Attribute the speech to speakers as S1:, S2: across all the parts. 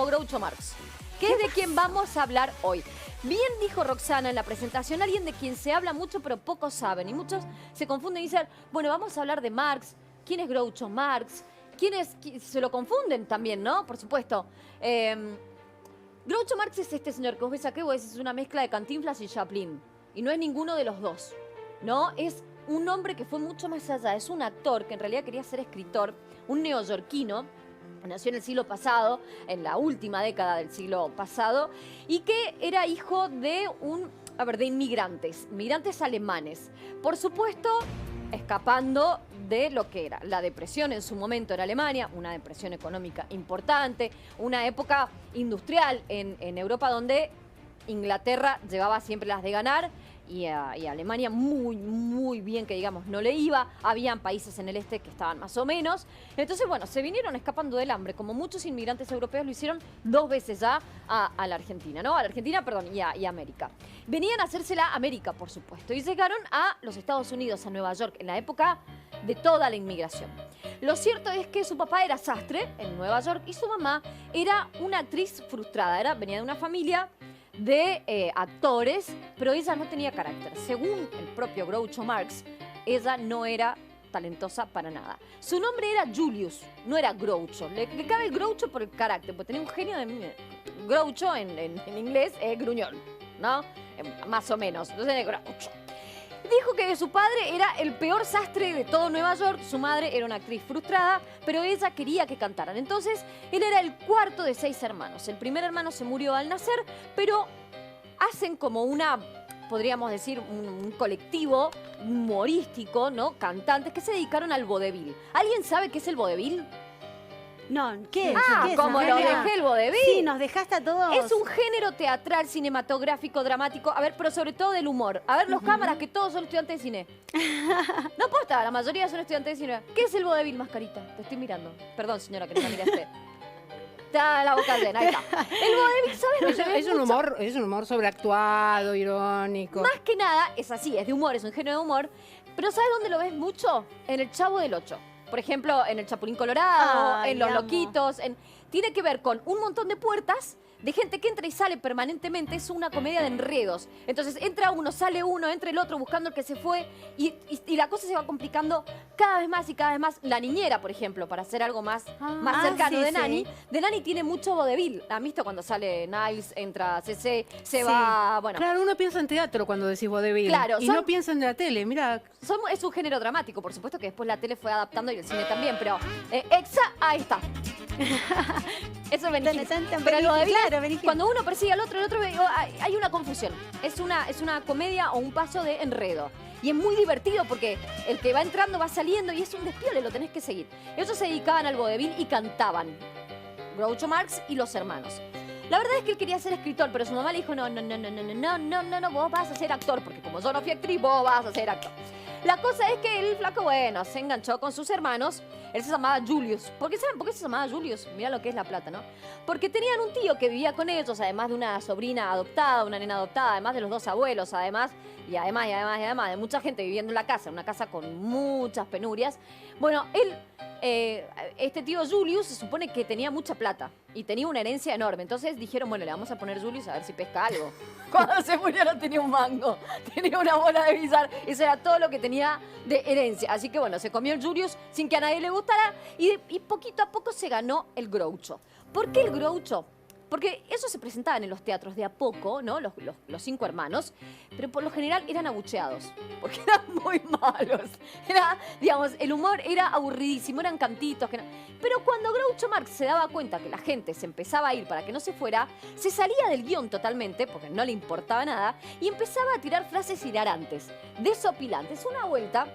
S1: como Groucho Marx, que es de quien vamos a hablar hoy. Bien dijo Roxana en la presentación, alguien de quien se habla mucho pero pocos saben. Y muchos se confunden y dicen, bueno, vamos a hablar de Marx. ¿Quién es Groucho Marx? Se lo confunden también, ¿no? Por supuesto. Groucho Marx es este señor que vos ves aquí, vos decís, es una mezcla de Cantinflas y Chaplin. Y no es ninguno de los dos, ¿no? Es un hombre que fue mucho más allá. Es un actor que en realidad quería ser escritor, un neoyorquino. Nació en el siglo pasado, en la última década del siglo pasado, y que era hijo de de inmigrantes alemanes. Por supuesto, escapando de lo que era la depresión en su momento en Alemania, una depresión económica importante, una época industrial en Europa donde Inglaterra llevaba siempre las de ganar y Alemania muy bien, que digamos, no le iba. Habían países en el este que estaban más o menos. Entonces, bueno, se vinieron escapando del hambre, como muchos inmigrantes europeos lo hicieron 2 veces ya a la Argentina, ¿no? A la Argentina, perdón, y a América. Venían a hacérsela a América, por supuesto, y llegaron a los Estados Unidos, a Nueva York, en la época de toda la inmigración. Lo cierto es que su papá era sastre en Nueva York y su mamá era una actriz frustrada. Venía de una familia de actores, pero ella no tenía carácter. Según el propio Groucho Marx, ella no era talentosa para nada. Su nombre era Julius, no era Groucho. Le cabe el Groucho por el carácter, porque tenía un genio de... Groucho en inglés es gruñón, ¿no? Más o menos. Entonces era Groucho. Dijo que su padre era el peor sastre de todo Nueva York, su madre era una actriz frustrada, pero ella quería que cantaran. Entonces, él era el cuarto de 6 hermanos. El primer hermano se murió al nacer, pero hacen como podríamos decir, un colectivo humorístico, ¿no? Cantantes que se dedicaron al vodevil. ¿Alguien sabe qué es el vodevil?
S2: No, ¿qué es? ¿Qué es?
S1: Como lo dejé el vodevil.
S2: Sí, nos dejaste a todos.
S1: Es un género teatral, cinematográfico, dramático, a ver, pero sobre todo del humor. A ver, los cámaras, que todos son estudiantes de cine. No importa, la mayoría son estudiantes de cine. ¿Qué es el vodevil, Mascarita? Te estoy mirando. Perdón, señora, que no me miraste. Está la boca llena, ahí está. El vodevil, ¿sabes lo que
S3: es un humor sobreactuado, irónico.
S1: Más que nada, es así, es de humor, es un género de humor. Pero ¿sabes dónde lo ves mucho? En El Chavo del Ocho. Por ejemplo, en El Chapulín Colorado, en Los Loquitos. Tiene que ver con un montón de puertas de gente que entra y sale permanentemente. Es una comedia de enredos. Entonces entra uno, sale uno, entra el otro buscando el que se fue y la cosa se va complicando cada vez más y cada vez más. La niñera, por ejemplo, para hacer algo más cercano de Nani. De Nani tiene mucho vodevil. ¿Han visto cuando sale Niles, entra CC, se va, bueno.
S3: Claro, uno piensa en teatro cuando decís vodevil.
S1: Claro,
S3: y no piensa en la tele, mira.
S1: Es un género dramático, por supuesto que después la tele fue adaptando y el cine también, pero ahí está. Eso es Benny Hill. Pero el vodevil, claro, cuando uno persigue al otro, el otro hay una confusión. Es una comedia o un paso de enredo. Y es muy divertido porque el que va entrando va saliendo y es un despiole, lo tenés que seguir. Ellos se dedicaban al vodevil y cantaban. Groucho Marx y los hermanos. La verdad es que él quería ser escritor, pero su mamá le dijo, no, vos vas a ser actor, porque como yo no fui actriz, vos vas a ser actor. La cosa es que el flaco, bueno, se enganchó con sus hermanos. Él se llamaba Julius. ¿Saben por qué se llamaba Julius? Mirá lo que es la plata, ¿no? Porque tenían un tío que vivía con ellos, además de una sobrina adoptada, una nena adoptada, además de los 2 abuelos, además de mucha gente viviendo en la casa, una casa con muchas penurias. Bueno, este tío Julius se supone que tenía mucha plata y tenía una herencia enorme. Entonces dijeron, bueno, le vamos a poner Julius a ver si pesca algo. Cuando se murió no tenía un mango, tenía una bola de billar. Eso era todo lo que tenía de herencia. Así que bueno, se comió el Julius sin que a nadie le gustara y poquito a poco se ganó el Groucho. ¿Por qué el Groucho? Porque esos se presentaban en los teatros de a poco, ¿no? Los 5 hermanos, pero por lo general eran abucheados, porque eran muy malos. El humor era aburridísimo, eran cantitos. Pero cuando Groucho Marx se daba cuenta que la gente se empezaba a ir para que no se fuera, se salía del guión totalmente, porque no le importaba nada, y empezaba a tirar frases hilarantes, desopilantes. Una vuelta...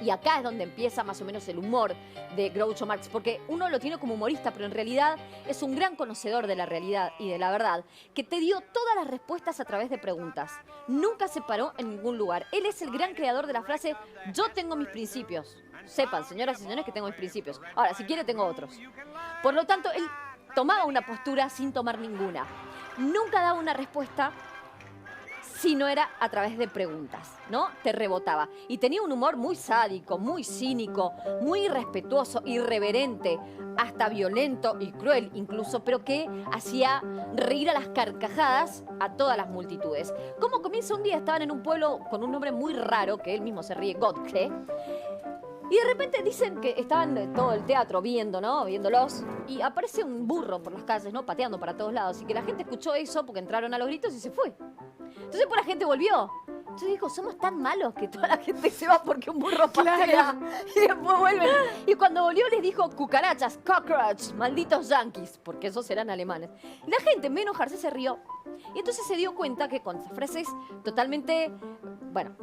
S1: Y acá es donde empieza más o menos el humor de Groucho Marx, porque uno lo tiene como humorista, pero en realidad es un gran conocedor de la realidad y de la verdad, que te dio todas las respuestas a través de preguntas. Nunca se paró en ningún lugar. Él es el gran creador de la frase, yo tengo mis principios. Sepan, señoras y señores, que tengo mis principios. Ahora, si quiere, tengo otros. Por lo tanto, él tomaba una postura sin tomar ninguna. Nunca daba una respuesta si no era a través de preguntas, ¿no? Te rebotaba. Y tenía un humor muy sádico, muy cínico, muy irrespetuoso, irreverente, hasta violento y cruel incluso, pero que hacía reír a las carcajadas a todas las multitudes. ¿Cómo comienza un día? Estaban en un pueblo con un nombre muy raro, que él mismo se ríe, Godke. Y de repente dicen que estaban todo el teatro viendo, ¿no? Viéndolos. Y aparece un burro por las calles, ¿no? Pateando para todos lados. Y que la gente escuchó eso porque entraron a los gritos y se fue. Entonces pues la gente volvió. Entonces dijo, somos tan malos que toda la gente se va porque un burro patea. Claro. Y después vuelven. Y cuando volvió les dijo cucarachas, cockroach, malditos yanquis, porque esos eran alemanes. Y la gente, en vez de enojarse, se rió. Y entonces se dio cuenta que con esas frases totalmente, bueno,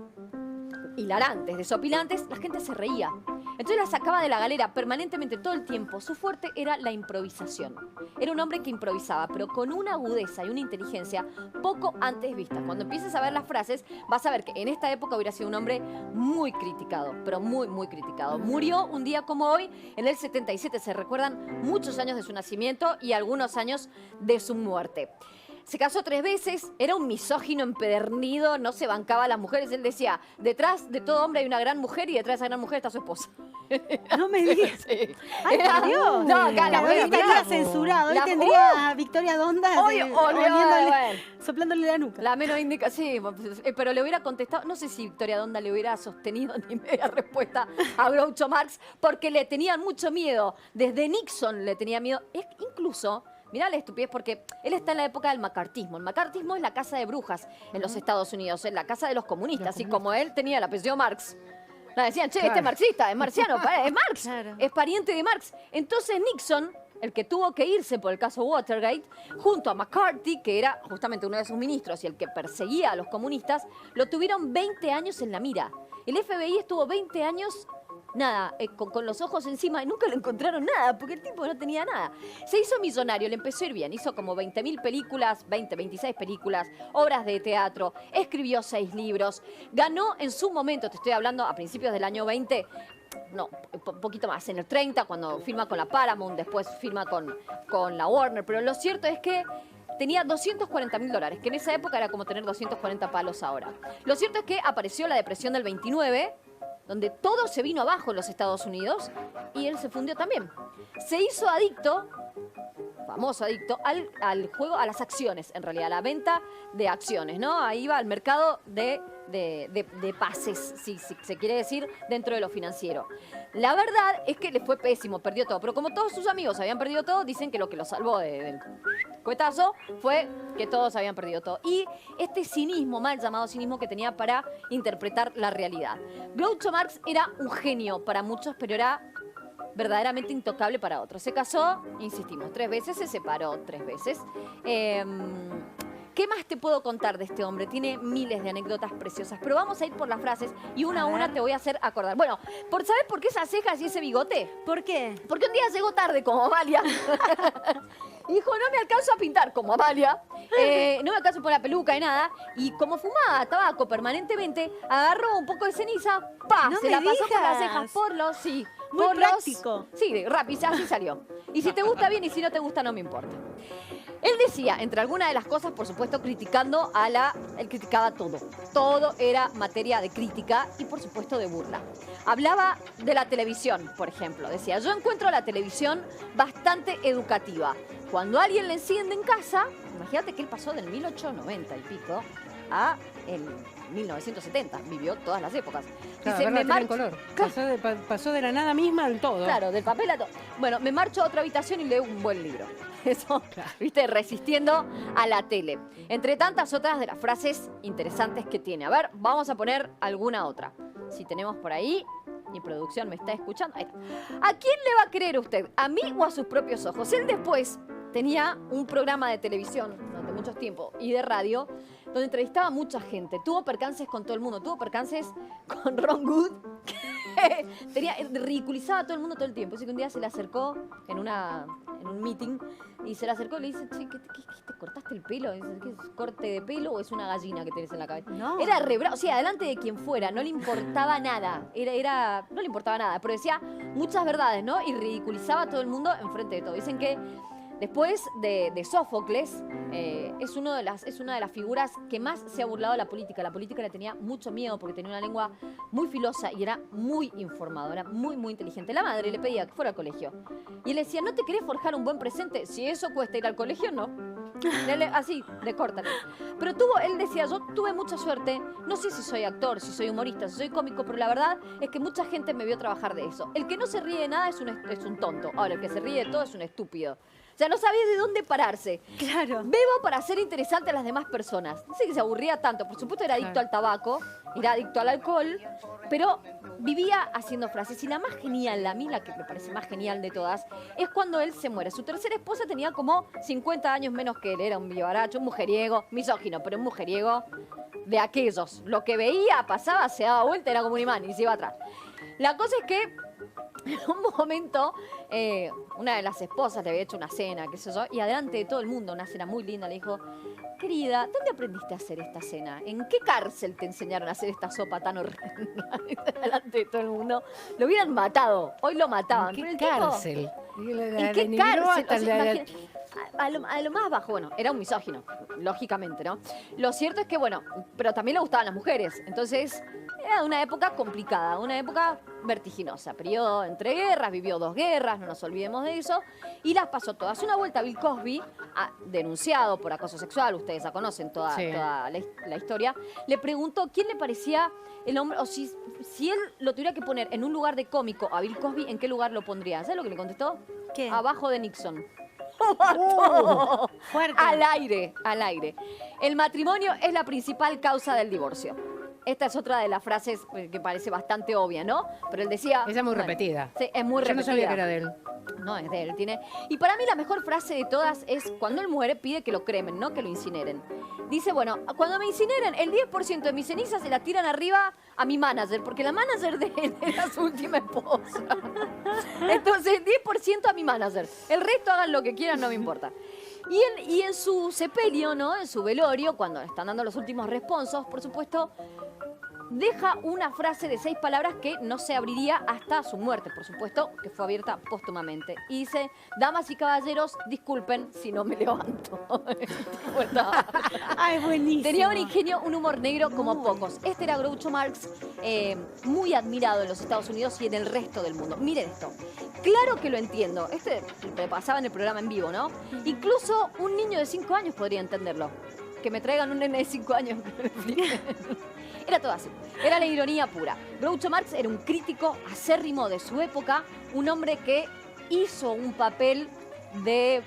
S1: hilarantes, desopilantes, la gente se reía. Entonces la sacaba de la galera permanentemente todo el tiempo. Su fuerte era la improvisación. Era un hombre que improvisaba, pero con una agudeza y una inteligencia poco antes vista. Cuando empieces a ver las frases, vas a ver que en esta época hubiera sido un hombre muy criticado, pero muy, muy criticado. Murió un día como hoy, en el 77. Se recuerdan muchos años de su nacimiento y algunos años de su muerte. Se casó 3 veces, era un misógino empedernido, no se bancaba a las mujeres. Él decía, detrás de todo hombre hay una gran mujer y detrás de esa gran mujer está su esposa.
S2: No me digas.
S1: Sí.
S2: Ay, por Dios.
S1: No, acá
S2: hoy estaría censurado. Hoy tendría a Victoria Donda soplándole la nuca.
S1: La menos indica, sí, pero le hubiera contestado, no sé si Victoria Donda le hubiera sostenido ni media respuesta a Groucho Marx, porque le tenían mucho miedo. Desde Nixon le tenía miedo. Incluso... Mirá la estupidez, porque él está en la época del macartismo. El macartismo es la casa de brujas en los Estados Unidos, es la casa de los comunistas. Y como él tenía el apellido Marx, decían, che, este es marxista, es marxiano, es Marx, claro. Es pariente de Marx. Entonces Nixon, el que tuvo que irse por el caso Watergate, junto a McCarthy, que era justamente uno de sus ministros y el que perseguía a los comunistas, lo tuvieron 20 años en la mira. El FBI estuvo 20 años... Nada, con los ojos encima y nunca le encontraron nada, porque el tipo no tenía nada. Se hizo millonario, le empezó a ir bien, hizo como 20.000 películas, 26 películas, obras de teatro, escribió 6 libros, ganó en su momento, te estoy hablando a principios del año 20, no, un poquito más, en el 30, cuando firma con la Paramount, después firma con la Warner, pero lo cierto es que tenía $240.000, que en esa época era como tener 240 palos ahora. Lo cierto es que apareció la depresión del 29, donde todo se vino abajo en los Estados Unidos y él se fundió también. Se hizo adicto, famoso adicto, al juego, a las acciones, en realidad, a la venta de acciones, ¿no? Ahí iba al mercado de pases, si se quiere decir, dentro de lo financiero. La verdad es que le fue pésimo, perdió todo, pero como todos sus amigos habían perdido todo, dicen que lo que lo salvó del cuetazo fue que todos habían perdido todo. Y este cinismo, mal llamado cinismo, que tenía para interpretar la realidad. Groucho Marx era un genio para muchos, pero era verdaderamente intocable para otros. Se casó, insistimos, 3 veces, se separó 3 veces. ¿Qué más te puedo contar de este hombre? Tiene miles de anécdotas preciosas, pero vamos a ir por las frases y una a una te voy a hacer acordar. Bueno, ¿sabes por qué esas cejas y ese bigote?
S2: ¿Por qué?
S1: Porque un día llegó tarde como Amalia. Y dijo, no me alcanzo a pintar como Amalia, no me alcanzo por la peluca y nada. Y como fumaba tabaco permanentemente, agarró un poco de ceniza, se la pasó por las cejas,
S2: muy práctico.
S1: Sí, rápido, así salió. Y si te gusta bien y si no te gusta no me importa. Él decía, entre algunas de las cosas, por supuesto, criticando él criticaba todo. Todo era materia de crítica y, por supuesto, de burla. Hablaba de la televisión, por ejemplo. Decía, yo encuentro la televisión bastante educativa. Cuando alguien le enciende en casa, imagínate que él pasó del 1890 y pico a el 1970. Vivió todas las épocas.
S3: Claro, dice, en color. Pasó de la nada misma al todo.
S1: Claro, del papel a todo. Bueno, me marcho a otra habitación y leo un buen libro. Eso, claro. ¿Viste? Resistiendo a la tele. Entre tantas otras de las frases interesantes que tiene. A ver, vamos a poner alguna otra. Si tenemos por ahí, mi producción me está escuchando. Ahí está. ¿A quién le va a creer usted? ¿A mí o a sus propios ojos? Él después tenía un programa de televisión durante mucho tiempo y de radio donde entrevistaba a mucha gente. Tuvo percances con todo el mundo. Tuvo percances con Ron Wood, que ridiculizaba a todo el mundo todo el tiempo. Así que un día se le acercó en un meeting y se le acercó y le dice, che, ¿qué te cortaste el pelo? Y dice, ¿qué es corte de pelo o es una gallina que tenés en la cabeza? No. Era re bravo. O sea, delante de quien fuera, no le importaba nada. No le importaba nada, pero decía muchas verdades, ¿no? Y ridiculizaba a todo el mundo enfrente de todo. Dicen que Después de Sófocles, es una de las figuras que más se ha burlado de la política. La política le tenía mucho miedo porque tenía una lengua muy filosa y era muy informado, era muy, muy inteligente. La madre le pedía que fuera al colegio. Y él le decía, ¿no te querés forjar un buen presente? Si eso cuesta ir al colegio, no. Así, de córtale. Pero él decía, yo tuve mucha suerte, no sé si soy actor, si soy humorista, si soy cómico, pero la verdad es que mucha gente me vio trabajar de eso. El que no se ríe de nada es un tonto. Ahora, el que se ríe de todo es un estúpido. O sea, no sabía de dónde pararse.
S2: Claro.
S1: Bebo para ser interesante a las demás personas. No sé que se aburría tanto. Por supuesto era adicto al tabaco, era adicto al alcohol, pero vivía haciendo frases. Y la más genial, a mí la que me parece más genial de todas, es cuando él se muere. Su tercera esposa tenía como 50 años menos que él. Era un vivaracho, un mujeriego, misógino, pero un mujeriego de aquellos. Lo que veía, pasaba, se daba vuelta, era como un imán y se iba atrás. La cosa es que en un momento, una de las esposas le había hecho una cena, qué sé yo, y adelante de todo el mundo, una cena muy linda, le dijo, querida, ¿dónde aprendiste a hacer esta cena? ¿En qué cárcel te enseñaron a hacer esta sopa tan horrenda? Adelante de todo el mundo. Lo hubieran matado, hoy lo mataban.
S3: ¿En qué
S1: pero el
S3: cárcel?
S1: ¿En qué cárcel? O sea, a lo más bajo, bueno, era un misógino, lógicamente, ¿no? Lo cierto es que, bueno, pero también le gustaban las mujeres, entonces era una época complicada, una época vertiginosa, periodo entre guerras, vivió 2 guerras, no nos olvidemos de eso, y las pasó todas. Una vuelta Bill Cosby, denunciado por acoso sexual, ustedes ya conocen toda la historia, le preguntó quién le parecía el hombre, o si él lo tuviera que poner en un lugar de cómico a Bill Cosby, ¿en qué lugar lo pondría? ¿Sabes lo que le contestó?
S2: ¿Qué?
S1: Abajo de Nixon.
S2: Fuerte.
S1: Al aire, al aire. El matrimonio es la principal causa del divorcio. Esta es otra de las frases que parece bastante obvia, ¿no? Pero él decía...
S3: Esa es muy repetida.
S1: Sí, es muy
S3: Yo
S1: repetida.
S3: no sabía que era de él.
S1: No, es de él. Y para mí la mejor frase de todas es cuando él muere pide que lo cremen, no que lo incineren. Dice, bueno, cuando me incineren, el 10% de mis cenizas se la tiran arriba a mi manager, porque la manager de él era su última esposa. Entonces, el 10% a mi manager. El resto hagan lo que quieran, no me importa. Y en su sepelio, ¿no? En su velorio, cuando están dando los últimos responsos, por supuesto, deja una frase de 6 palabras que no se abriría hasta su muerte, por supuesto, que fue abierta póstumamente. Y dice, damas y caballeros, disculpen si no me levanto.
S2: Ay, buenísimo.
S1: Tenía un ingenio, un humor negro como pocos. Este era Groucho Marx, muy admirado en los Estados Unidos y en el resto del mundo. Miren esto. Claro que lo entiendo. Te pasaba en el programa en vivo, ¿no? Incluso un niño de 5 años podría entenderlo. Que me traigan un nene de 5 años que me lo explique. Era todo así. Era la ironía pura. Groucho Marx era un crítico acérrimo de su época, un hombre que hizo un papel de,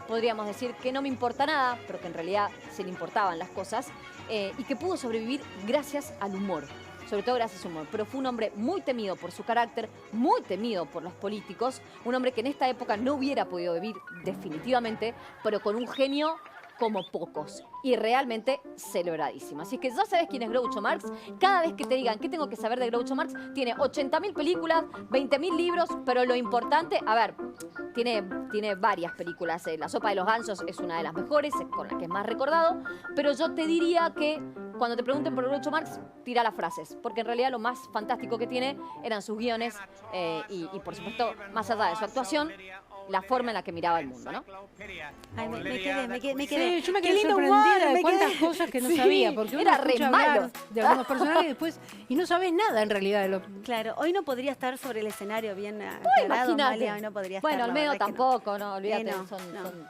S1: podríamos decir, que no me importa nada, pero que en realidad se le importaban las cosas, y que pudo sobrevivir gracias al humor. Sobre todo gracias al humor. Pero fue un hombre muy temido por su carácter, muy temido por los políticos, un hombre que en esta época no hubiera podido vivir definitivamente, pero con un genio como pocos y realmente celebradísimo. Así que ya sabes quién es Groucho Marx. Cada vez que te digan qué tengo que saber de Groucho Marx, tiene 80.000 películas, 20.000 libros, pero lo importante, a ver, tiene varias películas. La sopa de los gansos es una de las mejores, es con la que es más recordado, pero yo te diría que cuando te pregunten por Groucho Marx, tira las frases, porque en realidad lo más fantástico que tiene eran sus guiones y por supuesto, más allá de su actuación, la forma en la que miraba el mundo, ¿no?
S2: Ay, me quedé.
S3: Sí, yo me
S2: Qué
S3: quedé
S2: lindo
S3: sorprendida
S2: humor,
S3: de cuántas
S2: quedé.
S3: cosas que no
S1: Sí,
S3: sabía, porque uno
S1: era re
S3: escucha hablar
S1: malo.
S3: de algunos personajes después y no sabes nada en realidad de lo...
S2: Claro, hoy no podría estar sobre el escenario bien aclarado,
S1: Imagínate.
S2: Amalia, hoy no podría estar.
S1: Bueno,
S2: la
S1: Olmedo
S2: verdad que no.
S1: tampoco, no, olvídate,
S2: No,
S1: son